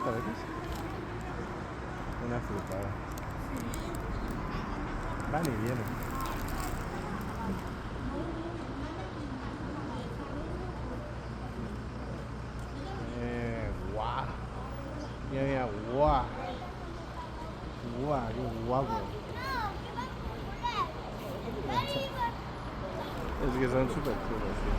fruta, ¿ves? Una frutada. Van y vienen. Guau. Mira, mira, guau. Guau, qué guapo. Es que son súper chulos, sí.